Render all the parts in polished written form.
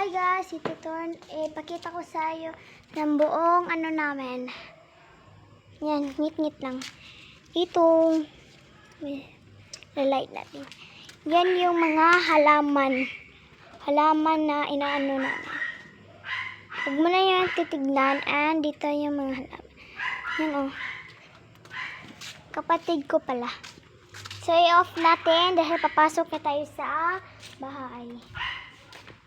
Hi guys, ito pakita ko sa iyo ng buong ano namin. Yan, ngit-ngit lang. Ito, light natin. Yan yung mga halaman. Halaman na inaano namin. Huwag mo na yan titignan. And dito yung mga halaman. Yan o. Kapatid ko pala. So, i-off natin dahil papasok na tayo sa bahay.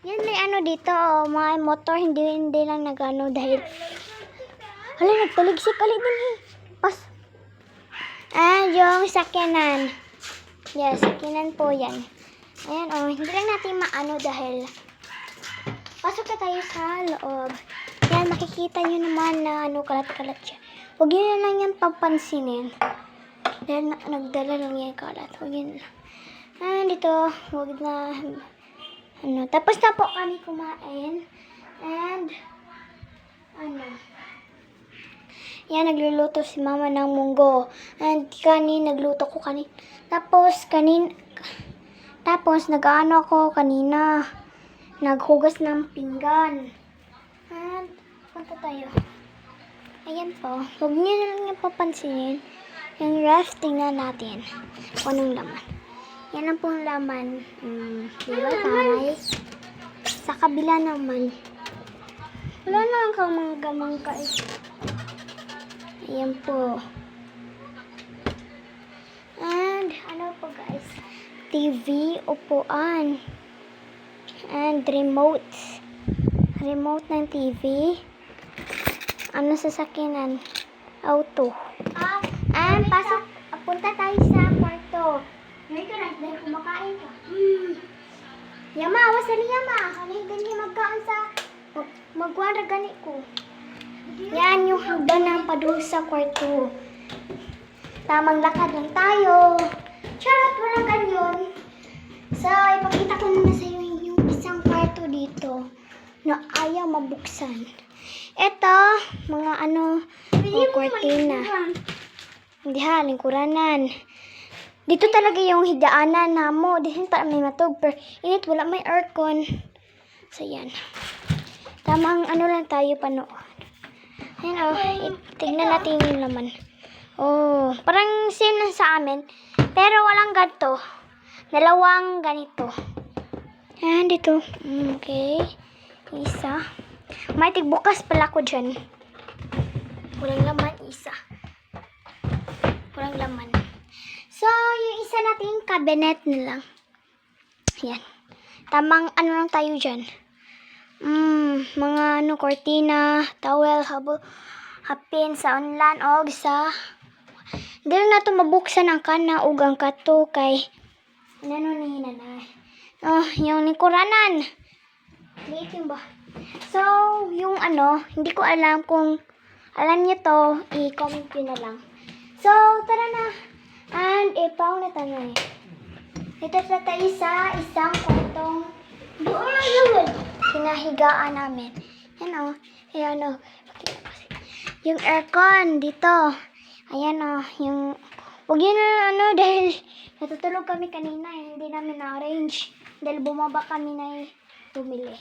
Yan, may ano dito, oh, may motor, hindi lang nagano dahil hala, nagtaligsik ulit din eh. Pas. And yung sakyanan. Yes, sakyanan po yan. Ayan, oh, hindi lang natin maano dahil pasok na tayo sa loob. Yan, makikita nyo naman na ano, kalat-kalat siya. Huwag nyo na lang yan papansinin. Dahil nagdala lang yan kalat. Huwag yun. And dito, huwag na ano, tapos na po kami kumain. And ano, yan, nagluluto si mama ng munggo. And nagluto ko kanin. Tapos nag-ano ako kanina, naghugas ng pinggan. And punta tayo. Ayan po, huwag niyo na lang yung papansinin. Yung ref, tingnan natin kung anong laman. Yan ang pong laman. Diba, taray? Sa kabila naman. Wala na lang kamangga-mangga eh. Ayan po. And, ano po guys? TV, upuan. And, remote. Remote ng TV. Ano sasakinan? Auto. And, pasok. Punta tayo sa kwarto. Ngayon ka na, dahil kumakain ka. Yama, wasa ni Yama. Kanay ganyan magkaan sa magwara gani ko. Yan yung hagdan ng padung sa kwarto. Tamang lakad lang tayo. Charot, walang ganyan. So, ipakita ko na sa iyo yung isang kwarto dito na ayaw mabuksan. Ito, mga ano, kwartina. Hindi ha, lingkuranan. Dito talaga yung hidaanan na mo. Dito para may matog. Pero init, wala may aircon. So, yan. Tamang ano lang tayo panood. Ayan o. Tignan natin yung laman. Oh, parang same lang sa amin. Pero walang ganito. Dalawang ganito. Ayan, dito. Okay. Isa. May tigbukas pala ko dyan. Walang laman, isa. Walang laman. So, yung isa nating cabinet na lang. Yan. Tamang ano lang tayo dyan. Mga ano, cortina, towel, hapin, sa online, og sa dili na to mabuksan ang kana ug ang kato kay ano ni nanay. Oh, yung lingkuranan. Liitin ba? So, yung ano, hindi ko alam kung alam niyo to, i-comment nyo na lang. So, tara na. And, ipaw na tayo eh. Ito na tayo sa isang kwartong hinahigaan namin. Yan o. Ayan o. Yung aircon dito. Ayan o. Yung, huwag yun na ano dahil natutulog kami kanina. Hindi namin na-arrange. Dahil bumaba kami na bumili.